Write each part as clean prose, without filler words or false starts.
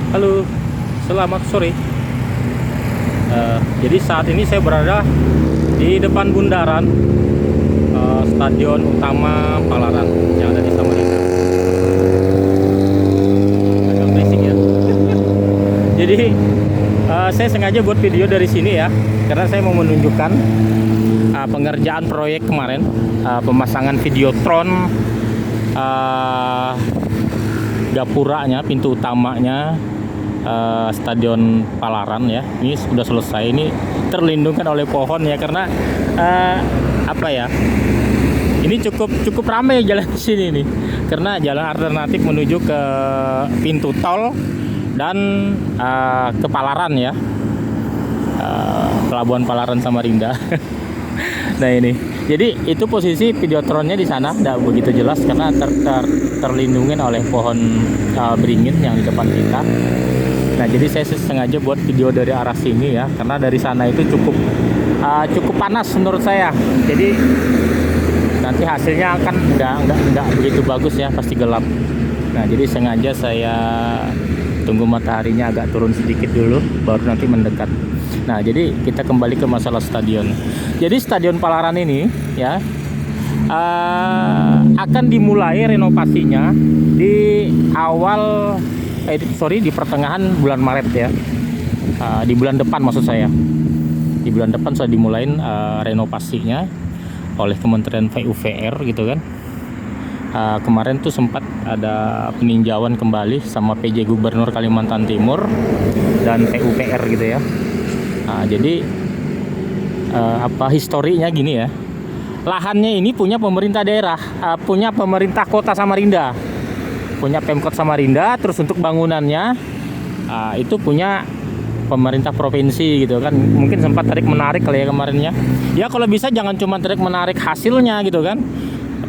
Halo, selamat sore. Jadi saat ini saya berada di depan bundaran Stadion Utama Palaran yang ada di Samarinda. Agak berisik ya. Jadi saya sengaja buat video dari sini ya, karena saya mau menunjukkan pengerjaan proyek kemarin, pemasangan videotron gapuranya, pintu utamanya Stadion Palaran ya. Ini sudah selesai, ini terlindungkan oleh pohon ya, karena apa ya, ini cukup ramai jalan di sini nih, karena jalan alternatif menuju ke pintu tol dan ke Palaran ya, Pelabuhan Palaran Samarinda. Nah ini, jadi itu posisi videotronnya di sana tidak begitu jelas karena terlindungi oleh pohon beringin yang di depan kita. Nah jadi saya sengaja buat video dari arah sini ya, karena dari sana itu cukup panas menurut saya. Jadi nanti hasilnya akan nggak begitu bagus ya, pasti gelap. Nah jadi sengaja saya tunggu mataharinya agak turun sedikit dulu, baru nanti mendekat. Nah jadi kita kembali ke masalah stadion. Jadi Stadion Palaran ini ya akan dimulai renovasinya di di pertengahan bulan Maret ya, di bulan depan maksud saya. Di bulan depan sudah dimulai renovasinya oleh Kementerian PUPR gitu kan. Kemarin tuh sempat ada peninjauan kembali sama PJ Gubernur Kalimantan Timur dan PUPR gitu ya. Jadi historinya gini ya, lahannya ini punya pemerintah daerah, punya pemerintah kota Samarinda, punya Pemkot Samarinda. Terus untuk bangunannya itu punya pemerintah provinsi gitu kan. Mungkin sempat tarik menarik kali ya kemarinnya ya. Kalau bisa jangan cuma tarik menarik hasilnya gitu kan,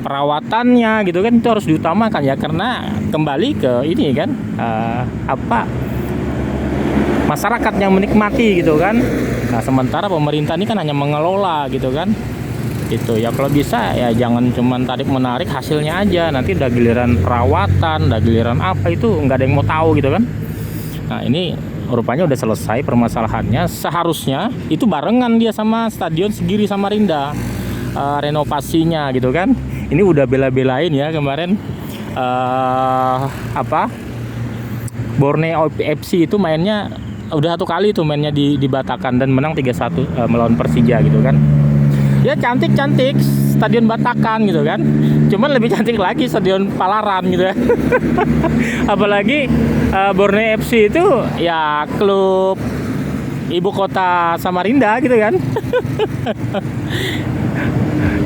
perawatannya gitu kan, itu harus diutamakan ya, karena kembali ke ini kan, masyarakat yang menikmati gitu kan. Nah sementara pemerintah ini kan hanya mengelola gitu kan, itu ya. Kalau bisa ya jangan cuma tarik menarik hasilnya aja, nanti udah giliran perawatan, udah giliran apa, itu nggak ada yang mau tahu gitu kan. Nah ini rupanya udah selesai permasalahannya, seharusnya itu barengan dia sama Stadion Segiri Samarinda renovasinya gitu kan. Ini udah bela-belain ya kemarin Borneo FC itu mainnya udah satu kali tuh, mainnya di Batakan dan menang 3-1 melawan Persija gitu kan. Ya cantik-cantik Stadion Batakan gitu kan, cuman lebih cantik lagi Stadion Palaran gitu ya. Apalagi Borneo FC itu ya klub ibu kota Samarinda gitu kan.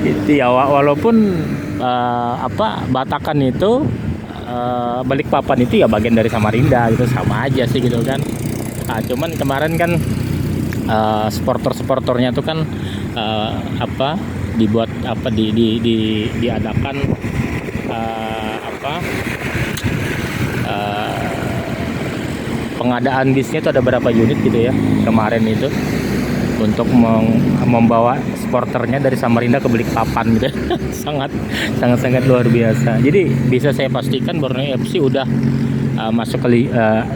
Gitu ya, walaupun Batakan itu Balikpapan itu ya bagian dari Samarinda gitu, sama aja sih gitu kan. Cuman kemarin kan supporternya tuh kan dibuat diadakan pengadaan bisnya itu ada berapa unit gitu ya kemarin itu, untuk membawa supporternya dari Samarinda ke Balikpapan gitu. sangat luar biasa. Jadi bisa saya pastikan Borneo FC udah masuk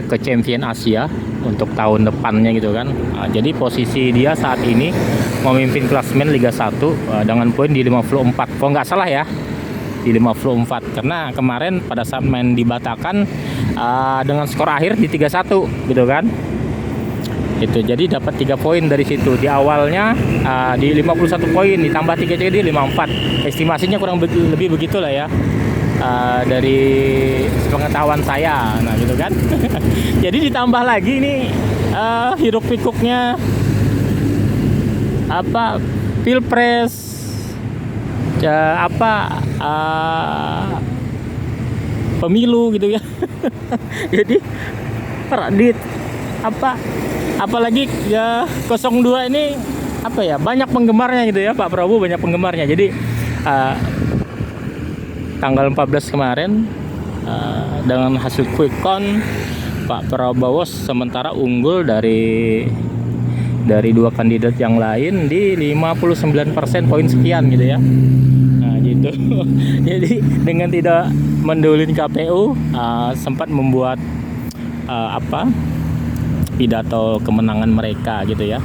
ke Champion Asia untuk tahun depannya gitu kan. Jadi posisi dia saat ini memimpin klasemen Liga 1 dengan poin di 54 kalau nggak salah ya, di 54, karena kemarin pada saat main di Batakan dengan skor akhir di 3-1 gitu kan. Itu jadi dapat 3 poin dari situ. Di awalnya di 51 poin ditambah 3 jadi 54. Estimasinya kurang lebih begitulah ya, dari pengetahuan saya. Nah gitu kan. Jadi ditambah lagi ini hiruk pikuknya Pilpres pemilu gitu ya. Jadi apalagi ya 02 ini banyak penggemarnya gitu ya, Pak Prabowo banyak penggemarnya. Jadi tanggal 14 kemarin dengan hasil quick count Pak Prabowo sementara unggul dari dua kandidat yang lain di 59% poin sekian gitu ya. Nah gitu. Jadi dengan tidak mendulin KPU sempat membuat apa pidato kemenangan mereka gitu ya.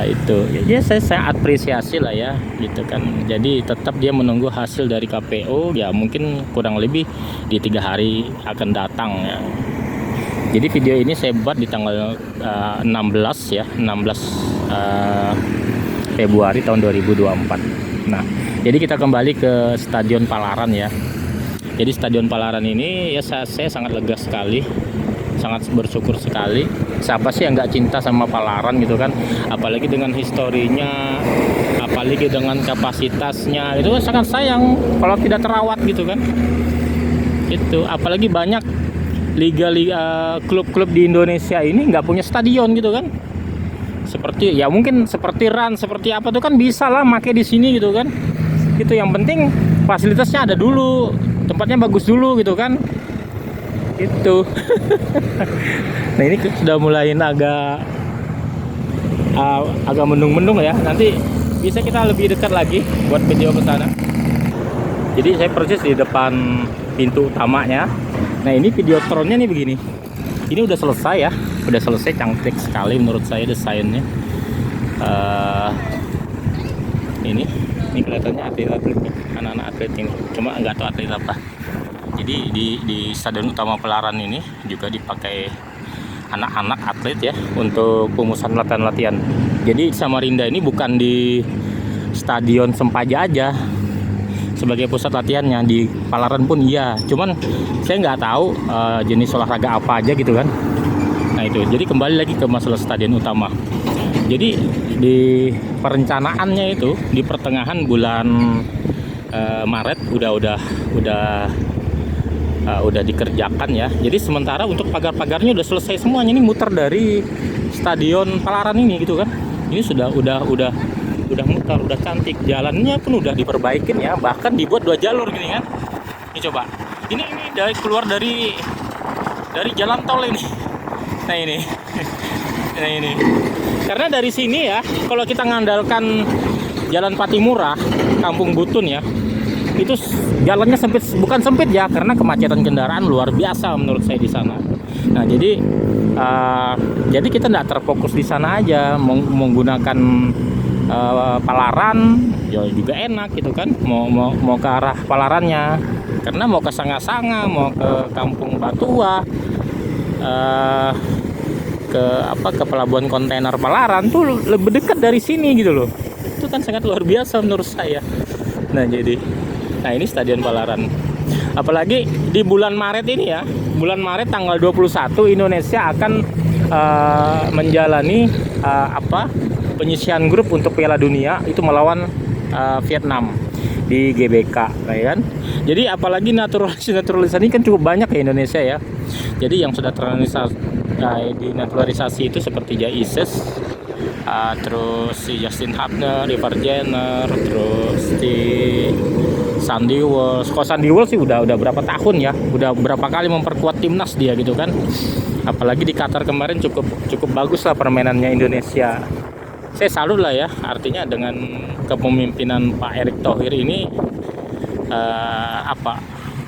Itu ya saya apresiasi lah ya gitu kan. Jadi tetap dia menunggu hasil dari KPU ya, mungkin kurang lebih di 3 hari akan datang ya. Jadi video ini saya buat di tanggal 16 ya, 16 Februari tahun 2024. Nah, jadi kita kembali ke Stadion Palaran ya. Jadi Stadion Palaran ini ya saya sangat lega sekali, sangat bersyukur sekali. Siapa sih yang nggak cinta sama Palaran gitu kan? Apalagi dengan historinya, apalagi dengan kapasitasnya, itu sangat sayang kalau tidak terawat gitu kan. Itu apalagi banyak liga-liga klub-klub di Indonesia ini nggak punya stadion gitu kan. Seperti ya mungkin seperti RAN, seperti apa tuh kan bisa lah make di sini gitu kan. Itu yang penting fasilitasnya ada dulu, tempatnya bagus dulu gitu kan. Itu nah ini sudah mulai agak mendung-mendung ya. Nanti bisa kita lebih dekat lagi buat video ke sana. Jadi saya persis di depan pintu utamanya. Nah ini videotronnya nih begini. Ini udah selesai ya, udah selesai, cantik sekali menurut saya desainnya. Ini kelihatannya atlet-atlet, anak-anak atlet ini. Cuma nggak tahu atlet apa. Jadi di Stadion Utama Palaran ini juga dipakai anak-anak atlet ya untuk pemusatan latihan-latihan. Jadi Samarinda ini bukan di Stadion Sempaja aja sebagai pusat latihannya, di Palaran pun iya. Cuman saya nggak tahu jenis olahraga apa aja gitu kan. Nah itu, jadi kembali lagi ke masalah Stadion Utama. Jadi di perencanaannya itu di pertengahan bulan Maret udah dikerjakan ya. Jadi sementara untuk pagar-pagarnya udah selesai semuanya, ini muter dari Stadion Palaran ini gitu kan. Ini sudah muter, udah cantik, jalannya pun udah diperbaikin ya, bahkan dibuat 2 jalur gini kan. Ini coba, ini keluar dari jalan tol ini. Nah ini nah ini karena dari sini ya, kalau kita ngandalkan Jalan Patimura, Kampung Butun ya, itu jalannya sempit, bukan sempit ya, karena kemacetan kendaraan luar biasa menurut saya di sana. Nah jadi kita tidak terfokus di sana aja, menggunakan Palaran ya juga enak gitu kan, mau ke arah Palarannya, karena mau ke Sanga-Sanga, mau ke Kampung Batua, ke pelabuhan kontainer Palaran tuh lebih dekat dari sini gitu loh. Itu kan sangat luar biasa menurut saya. Nah ini Stadion Palaran. Apalagi di bulan Maret ini ya, bulan Maret tanggal 21 Indonesia akan menjalani penyisihan grup untuk Piala Dunia, itu melawan Vietnam di GBK, ya kan? Jadi apalagi naturalisasi ini kan cukup banyak ya Indonesia ya. Jadi yang sudah dinaturalisasi itu seperti Jaises, terus si Justin Hubner, Ivar Jenner, terus si Sandy Walsh. Kalau Sandy Walsh sih udah berapa tahun ya, udah berapa kali memperkuat timnas dia gitu kan. Apalagi di Qatar kemarin cukup bagus lah permainannya Indonesia. Saya salut lah ya, artinya dengan kepemimpinan Pak Erick Thohir ini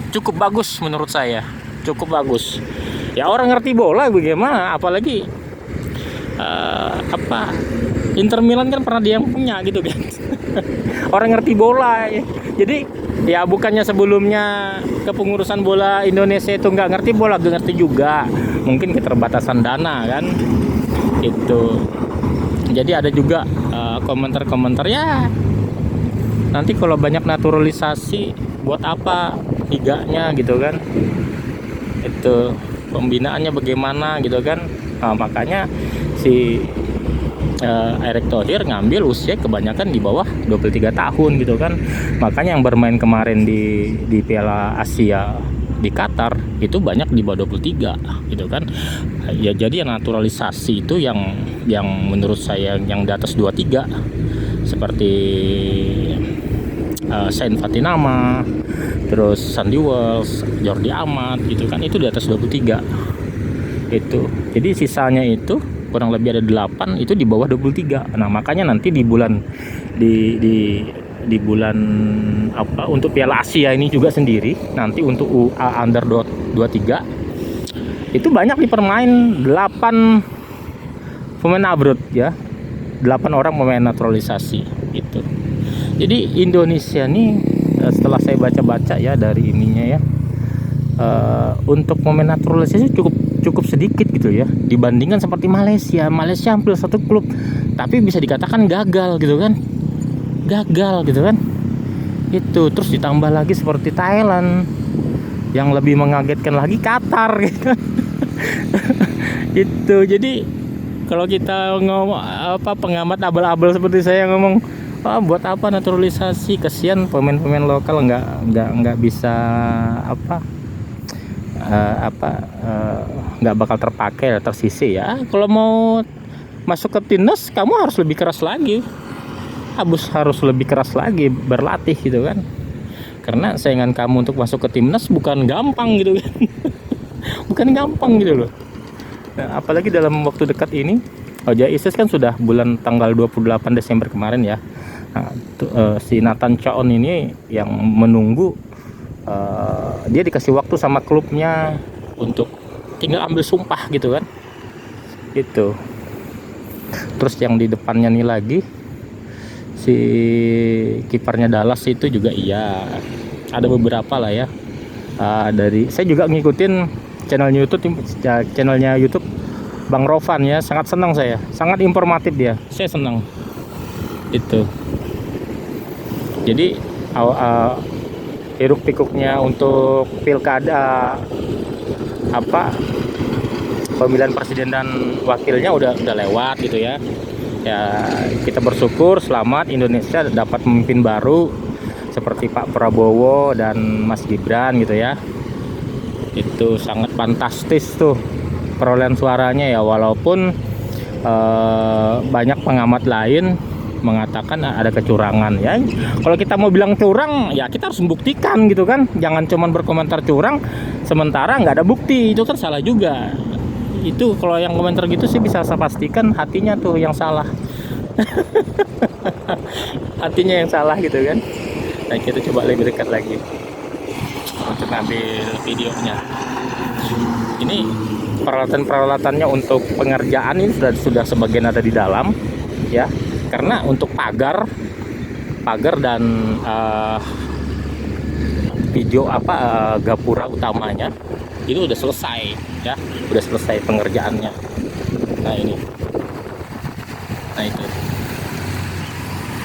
cukup bagus menurut saya, cukup bagus. Ya orang ngerti bola bagaimana, apalagi Inter Milan kan pernah dia yang punya gitu kan. Orang ngerti bola ya. Jadi ya bukannya sebelumnya kepengurusan bola Indonesia itu nggak ngerti bola, ngerti juga. Mungkin keterbatasan dana kan. Itu. Jadi ada juga komentar-komentar ya. Nanti kalau banyak naturalisasi buat apa liganya gitu kan. Itu pembinaannya bagaimana gitu kan. Nah, makanya si Erick Thohir ngambil usia kebanyakan di bawah 23 tahun gitu kan. Makanya yang bermain kemarin di Piala Asia di Qatar itu banyak di bawah 23 gitu kan. Ya jadi yang naturalisasi itu yang menurut saya yang di atas 23 seperti Sain Fatinama, terus Sandy Walsh, Jordi Amat gitu kan, itu di atas 23 itu. Jadi sisanya itu kurang lebih ada 8 itu di bawah 23. Nah makanya nanti di bulan di bulan untuk Piala Asia ini juga sendiri, nanti untuk under 23 Itu banyak di permain 8 pemain abroad ya, 8 orang pemain naturalisasi gitu. Jadi Indonesia nih setelah saya baca-baca ya dari ininya ya, untuk pemain naturalisasi cukup sedikit gitu ya, dibandingkan seperti Malaysia hampir satu klub tapi bisa dikatakan gagal gitu kan, itu. Terus ditambah lagi seperti Thailand, yang lebih mengagetkan lagi Qatar gitu. Itu jadi kalau kita ngomong pengamat abal-abal seperti saya ngomong, buat apa naturalisasi, kesian pemain-pemain lokal nggak bisa nggak bakal terpakai, tersisi ya. Kalau mau masuk ke timnas, kamu harus lebih keras lagi, harus lebih keras lagi berlatih gitu kan, karena saingan kamu untuk masuk ke timnas bukan gampang gitu kan. Bukan gampang gitu loh. Nah, apalagi dalam waktu dekat ini, JICS kan sudah bulan tanggal 28 Desember kemarin ya. Nah, si Nathan Chaon ini yang menunggu, dia dikasih waktu sama klubnya untuk tinggal ambil sumpah gitu kan, gitu. Terus yang di depannya nih lagi si kipernya Dallas itu juga iya, ada beberapa lah ya. Dari saya juga ngikutin channelnya YouTube Bang Rovan ya, sangat senang saya, sangat informatif dia, saya senang itu. Jadi hiruk pikuknya untuk pilkada pemilihan presiden dan wakilnya udah lewat gitu ya. Ya kita bersyukur, selamat Indonesia dapat pemimpin baru seperti Pak Prabowo dan Mas Gibran gitu ya. Itu sangat fantastis tuh perolehan suaranya ya, walaupun banyak pengamat lain mengatakan ada kecurangan ya. Kalau kita mau bilang curang ya kita harus membuktikan gitu kan, jangan cuman berkomentar curang sementara nggak ada bukti, itu kan salah juga. Itu kalau yang komentar gitu sih bisa saya pastikan hatinya tuh yang salah. Hatinya yang salah gitu kan. Nah kita coba lebih dekat lagi untuk ambil videonya. Ini peralatan-peralatannya untuk pengerjaan ini sudah sebagian ada di dalam ya, karena untuk pagar dan gapura utamanya itu udah selesai ya, udah selesai pengerjaannya. Nah ini, itu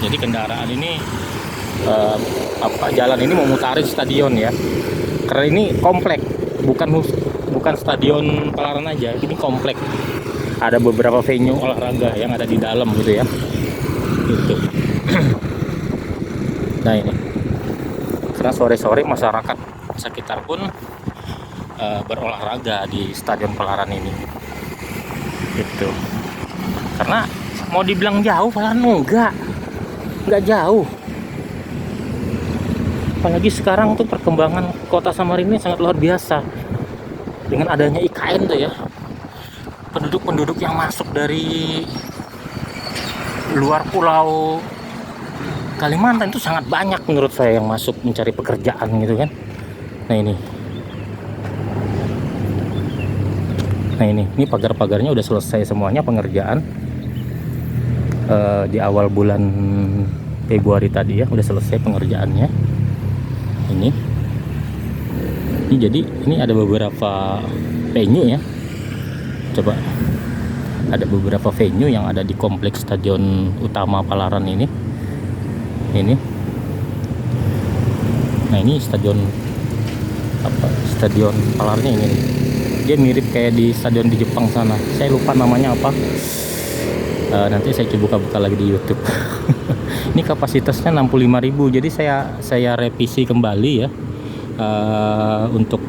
jadi kendaraan ini jalan ini memutari stadion ya, karena ini komplek, bukan stadion Palaran aja, ini komplek, ada beberapa venue olahraga yang ada di dalam gitu ya, gitu. Nah ini karena sore-sore masyarakat sekitar pun berolahraga di stadion Palaran ini gitu. Karena mau dibilang jauh, Palaran enggak jauh. Apalagi sekarang tuh perkembangan kota Samarinda sangat luar biasa dengan adanya IKN tuh ya. Penduduk yang masuk dari luar pulau Kalimantan itu sangat banyak menurut saya, yang masuk mencari pekerjaan gitu kan. Nah ini pagar-pagarnya udah selesai semuanya pengerjaan di awal bulan Februari tadi ya, udah selesai pengerjaannya. Ini jadi ini ada beberapa venue ya, coba ada beberapa venue yang ada di kompleks stadion utama Palaran ini. Nah ini stadion Palarannya ini nih. Dia mirip kayak di stadion di Jepang sana, saya lupa namanya apa. Nanti saya coba buka lagi di YouTube. Ini kapasitasnya 65.000, jadi saya revisi kembali ya, untuk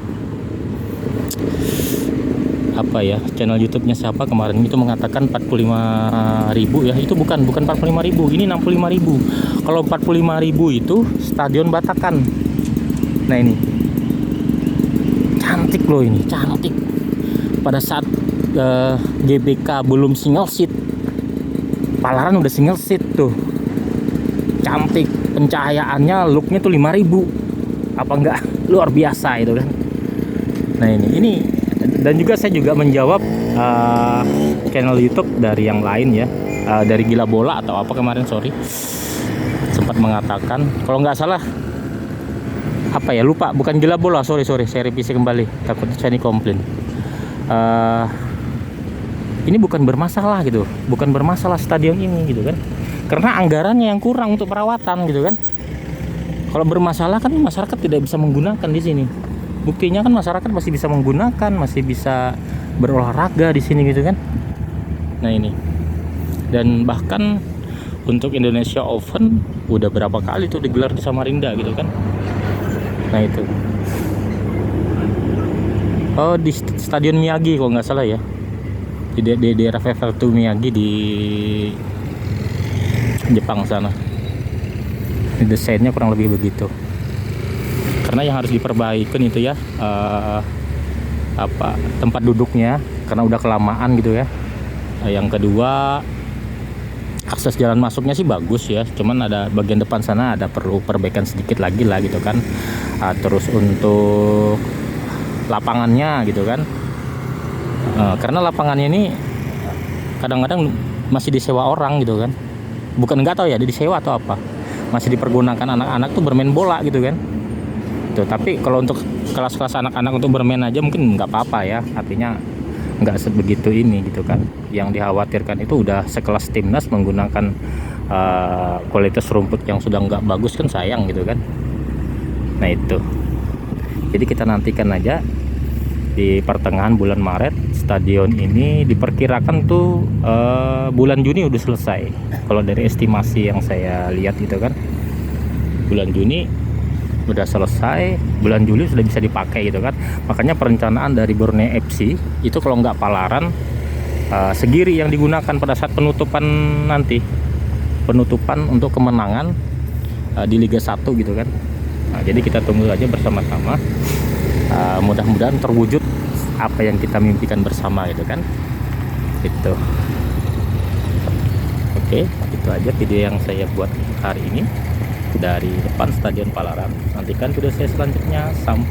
channel YouTube-nya siapa kemarin itu mengatakan 45.000 ya, itu bukan 45.000, ini 65.000. Kalau 45.000 itu stadion Batakan. Nah ini cantik loh, ini cantik. Pada saat GBK belum single seat, Palaran udah single seat tuh, cantik, pencahayaannya, looknya tuh 5.000, apa enggak luar biasa itu kan. Nah ini Dan juga saya juga menjawab channel YouTube dari yang lain ya, dari Gila Bola atau apa kemarin, sorry, sempat mengatakan, kalau nggak salah apa ya, lupa, bukan Gila Bola, sorry saya revisi kembali, takut saya ini komplain. Ini bukan bermasalah gitu, bukan bermasalah stadion ini gitu kan, karena anggarannya yang kurang untuk perawatan gitu kan. Kalau bermasalah kan masyarakat tidak bisa menggunakan di sini. Buktinya kan masyarakat masih bisa menggunakan, masih bisa berolahraga di sini gitu kan. Nah ini, dan bahkan untuk Indonesia Open udah berapa kali tuh digelar di Samarinda gitu kan. Nah itu, oh di Stadion Miyagi kalau nggak salah ya, di daerah Prefektur Miyagi di Jepang sana. Desainnya kurang lebih begitu. Karena yang harus diperbaikin itu ya tempat duduknya, karena udah kelamaan gitu ya. Yang kedua, akses jalan masuknya sih bagus ya, cuman ada bagian depan sana ada perlu perbaikan sedikit lagi lah gitu kan. Terus untuk lapangannya gitu kan, karena lapangannya ini kadang-kadang masih disewa orang gitu kan, bukan nggak tahu ya disewa atau apa, masih dipergunakan anak-anak tuh bermain bola gitu kan tuh. Tapi kalau untuk kelas-kelas anak-anak untuk bermain aja mungkin nggak apa-apa ya, artinya nggak sebegitu ini gitu kan. Yang dikhawatirkan itu udah sekelas timnas menggunakan kualitas rumput yang sudah nggak bagus kan, sayang gitu kan. Nah itu, jadi kita nantikan aja di pertengahan bulan Maret. Stadion ini diperkirakan tuh bulan Juni udah selesai. Kalau dari estimasi yang saya lihat itu kan, bulan Juni udah selesai, bulan Juli sudah bisa dipakai gitu kan. Makanya perencanaan dari Borneo FC itu kalau nggak Palaran, Segiri yang digunakan pada saat penutupan nanti, penutupan untuk kemenangan di Liga 1 gitu kan. Nah, jadi kita tunggu aja bersama-sama, mudah-mudahan terwujud apa yang kita mimpikan bersama gitu kan. Itu oke, itu aja video yang saya buat hari ini dari depan Stadion Palaran. Nantikan video saya selanjutnya. Sampai